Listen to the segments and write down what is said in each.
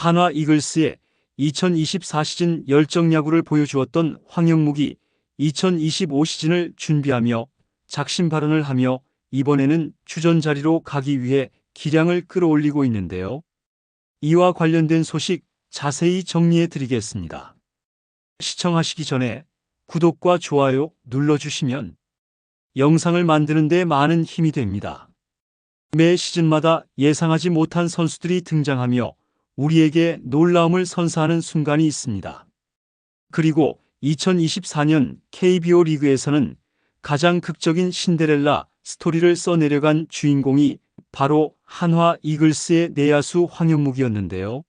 한화 이글스의 2024 시즌 열정 야구를 보여주었던 황영묵이 2025 시즌을 준비하며 작심 발언을 하며 이번에는 주전 자리로 가기 위해 기량을 끌어올리고 있는데요. 이와 관련된 소식 자세히 정리해 드리겠습니다. 시청하시기 전에 구독과 좋아요 눌러주시면 영상을 만드는 데 많은 힘이 됩니다. 매 시즌마다 예상하지 못한 선수들이 등장하며 우리에게 놀라움을 선사하는 순간이 있습니다. 그리고 2024년 KBO 리그에서는 가장 극적인 신데렐라 스토리를 써내려간 주인공이 바로 한화 이글스의 내야수 황영묵이었는데요.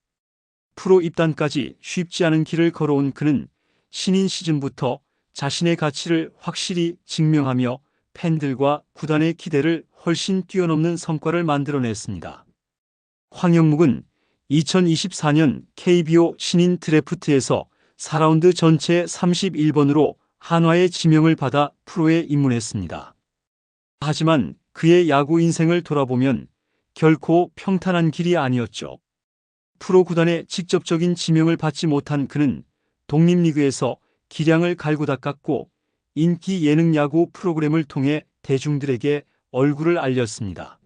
프로 입단까지 쉽지 않은 길을 걸어온 그는 신인 시즌부터 자신의 가치를 확실히 증명하며 팬들과 구단의 기대를 훨씬 뛰어넘는 성과를 만들어냈습니다. 황영묵은 2024년 KBO 신인 드래프트에서 4라운드 전체 31번으로 한화의 지명을 받아 프로에 입문했습니다. 하지만 그의 야구 인생을 돌아보면 결코 평탄한 길이 아니었죠. 프로 구단의 직접적인 지명을 받지 못한 그는 독립리그에서 기량을 갈고 닦았고 인기 예능 야구 프로그램을 통해 대중들에게 얼굴을 알렸습니다.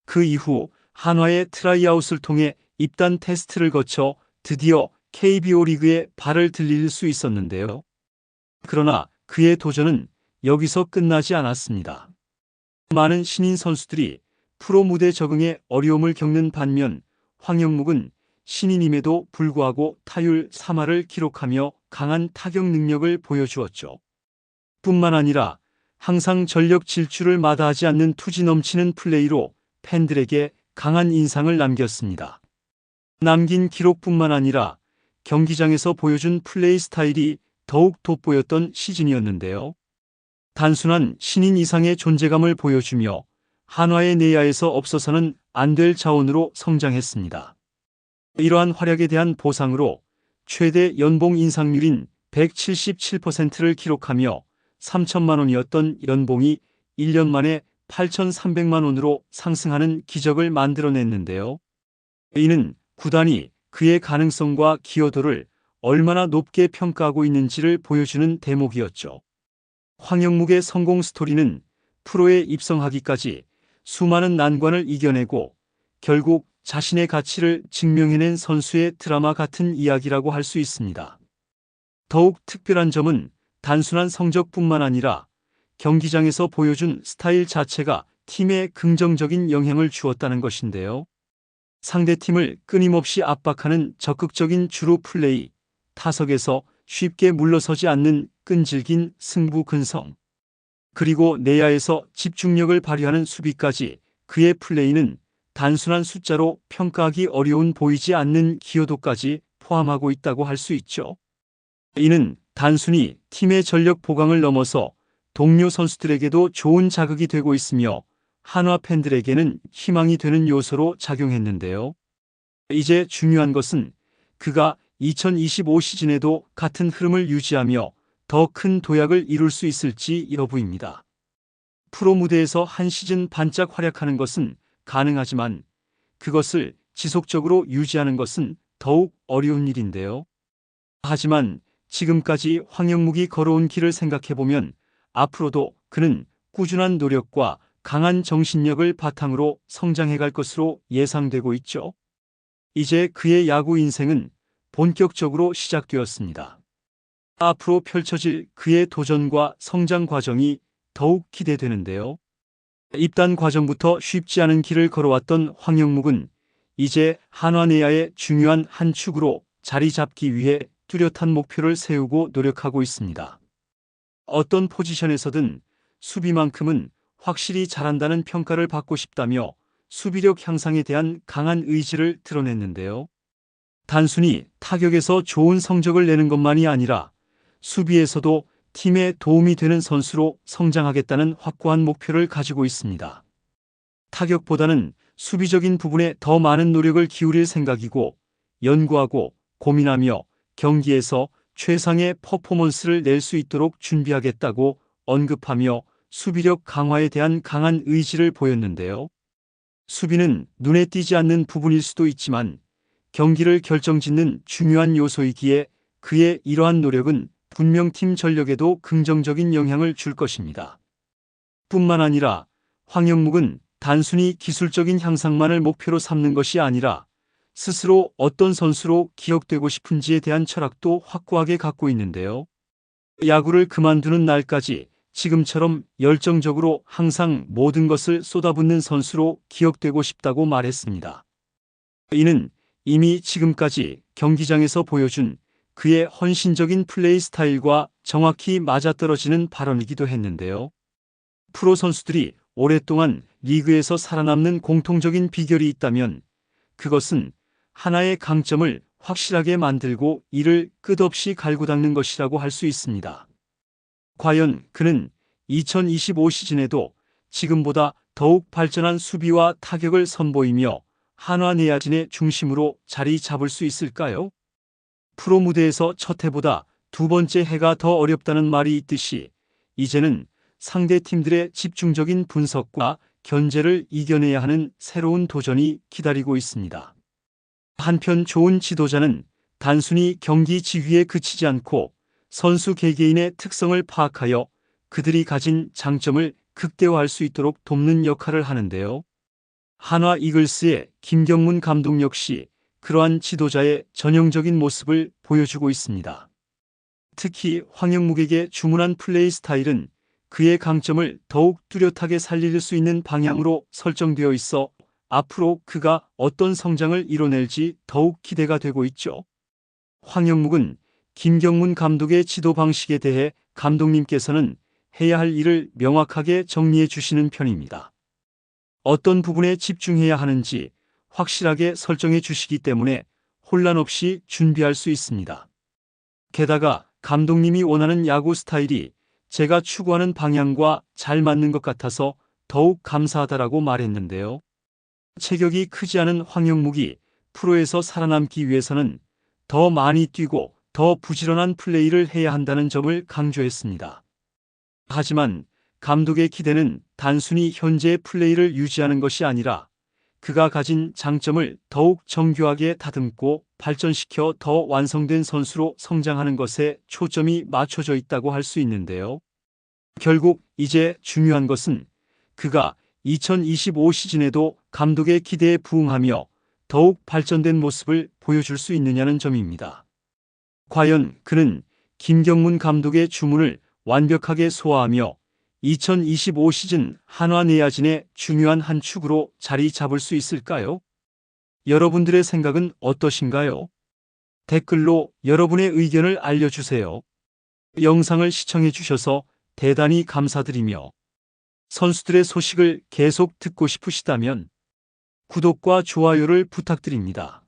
그 이후 한화의 트라이아웃을 통해 입단 테스트를 거쳐 드디어 KBO 리그에 발을 들릴 수 있었는데요. 그러나 그의 도전은 여기서 끝나지 않았습니다. 많은 신인 선수들이 프로 무대 적응에 어려움을 겪는 반면 황영묵은 신인임에도 불구하고 타율 3할을 기록하며 강한 타격 능력을 보여주었죠. 뿐만 아니라 항상 전력 질주를 마다하지 않는 투지 넘치는 플레이로 팬들에게 강한 인상을 남겼습니다. 남긴 기록뿐만 아니라 경기장에서 보여준 플레이 스타일이 더욱 돋보였던 시즌이었는데요. 단순한 신인 이상의 존재감을 보여주며 한화의 내야에서 없어서는 안 될 자원으로 성장했습니다. 이러한 활약에 대한 보상으로 최대 연봉 인상률인 177%를 기록하며 3천만 원이었던 연봉이 1년 만에 8,300만 원으로 상승하는 기적을 만들어냈는데요. 이는 구단이 그의 가능성과 기여도를 얼마나 높게 평가하고 있는지를 보여주는 대목이었죠. 황영묵의 성공 스토리는 프로에 입성하기까지 수많은 난관을 이겨내고 결국 자신의 가치를 증명해낸 선수의 드라마 같은 이야기라고 할 수 있습니다. 더욱 특별한 점은 단순한 성적뿐만 아니라 경기장에서 보여준 스타일 자체가 팀에 긍정적인 영향을 주었다는 것인데요. 상대팀을 끊임없이 압박하는 적극적인 주루 플레이, 타석에서 쉽게 물러서지 않는 끈질긴 승부 근성, 그리고 내야에서 집중력을 발휘하는 수비까지 그의 플레이는 단순한 숫자로 평가하기 어려운 보이지 않는 기여도까지 포함하고 있다고 할 수 있죠. 이는 단순히 팀의 전력 보강을 넘어서 동료 선수들에게도 좋은 자극이 되고 있으며 한화 팬들에게는 희망이 되는 요소로 작용했는데요. 이제 중요한 것은 그가 2025 시즌에도 같은 흐름을 유지하며 더 큰 도약을 이룰 수 있을지 여부입니다. 프로 무대에서 한 시즌 반짝 활약하는 것은 가능하지만 그것을 지속적으로 유지하는 것은 더욱 어려운 일인데요. 하지만 지금까지 황영묵이 걸어온 길을 생각해보면 앞으로도 그는 꾸준한 노력과 강한 정신력을 바탕으로 성장해갈 것으로 예상되고 있죠. 이제 그의 야구 인생은 본격적으로 시작되었습니다. 앞으로 펼쳐질 그의 도전과 성장 과정이 더욱 기대되는데요. 입단 과정부터 쉽지 않은 길을 걸어왔던 황영묵은 이제 한화 내야의 중요한 한 축으로 자리 잡기 위해 뚜렷한 목표를 세우고 노력하고 있습니다. 어떤 포지션에서든 수비만큼은 확실히 잘한다는 평가를 받고 싶다며 수비력 향상에 대한 강한 의지를 드러냈는데요. 단순히 타격에서 좋은 성적을 내는 것만이 아니라 수비에서도 팀에 도움이 되는 선수로 성장하겠다는 확고한 목표를 가지고 있습니다. 타격보다는 수비적인 부분에 더 많은 노력을 기울일 생각이고 연구하고 고민하며 경기에서 최상의 퍼포먼스를 낼 수 있도록 준비하겠다고 언급하며 수비력 강화에 대한 강한 의지를 보였는데요. 수비는 눈에 띄지 않는 부분일 수도 있지만 경기를 결정짓는 중요한 요소이기에 그의 이러한 노력은 분명 팀 전력에도 긍정적인 영향을 줄 것입니다. 뿐만 아니라 황영묵은 단순히 기술적인 향상만을 목표로 삼는 것이 아니라 스스로 어떤 선수로 기억되고 싶은지에 대한 철학도 확고하게 갖고 있는데요. 야구를 그만두는 날까지 지금처럼 열정적으로 항상 모든 것을 쏟아붓는 선수로 기억되고 싶다고 말했습니다. 이는 이미 지금까지 경기장에서 보여준 그의 헌신적인 플레이 스타일과 정확히 맞아떨어지는 발언이기도 했는데요. 프로 선수들이 오랫동안 리그에서 살아남는 공통적인 비결이 있다면 그것은 하나의 강점을 확실하게 만들고 이를 끝없이 갈고 닦는 것이라고 할 수 있습니다. 과연 그는 2025 시즌에도 지금보다 더욱 발전한 수비와 타격을 선보이며 한화 내야진의 중심으로 자리 잡을 수 있을까요? 프로 무대에서 첫 해보다 두 번째 해가 더 어렵다는 말이 있듯이 이제는 상대 팀들의 집중적인 분석과 견제를 이겨내야 하는 새로운 도전이 기다리고 있습니다. 한편 좋은 지도자는 단순히 경기 지휘에 그치지 않고 선수 개개인의 특성을 파악하여 그들이 가진 장점을 극대화할 수 있도록 돕는 역할을 하는데요. 한화 이글스의 김경문 감독 역시 그러한 지도자의 전형적인 모습을 보여주고 있습니다. 특히 황영묵에게 주문한 플레이 스타일은 그의 강점을 더욱 뚜렷하게 살릴 수 있는 방향으로 설정되어 있어 앞으로 그가 어떤 성장을 이뤄낼지 더욱 기대가 되고 있죠. 황영묵은 김경문 감독의 지도 방식에 대해 감독님께서는 해야 할 일을 명확하게 정리해 주시는 편입니다. 어떤 부분에 집중해야 하는지 확실하게 설정해 주시기 때문에 혼란 없이 준비할 수 있습니다. 게다가 감독님이 원하는 야구 스타일이 제가 추구하는 방향과 잘 맞는 것 같아서 더욱 감사하다라고 말했는데요. 체격이 크지 않은 황영묵이 프로에서 살아남기 위해서는 더 많이 뛰고 더 부지런한 플레이를 해야 한다는 점을 강조했습니다. 하지만 감독의 기대는 단순히 현재의 플레이를 유지하는 것이 아니라 그가 가진 장점을 더욱 정교하게 다듬고 발전시켜 더 완성된 선수로 성장하는 것에 초점이 맞춰져 있다고 할 수 있는데요. 결국 이제 중요한 것은 그가 2025 시즌에도 감독의 기대에 부응하며 더욱 발전된 모습을 보여줄 수 있느냐는 점입니다. 과연 그는 김경문 감독의 주문을 완벽하게 소화하며 2025 시즌 한화 내야진의 중요한 한 축으로 자리 잡을 수 있을까요? 여러분들의 생각은 어떠신가요? 댓글로 여러분의 의견을 알려주세요. 영상을 시청해 주셔서 대단히 감사드리며 선수들의 소식을 계속 듣고 싶으시다면 구독과 좋아요를 부탁드립니다.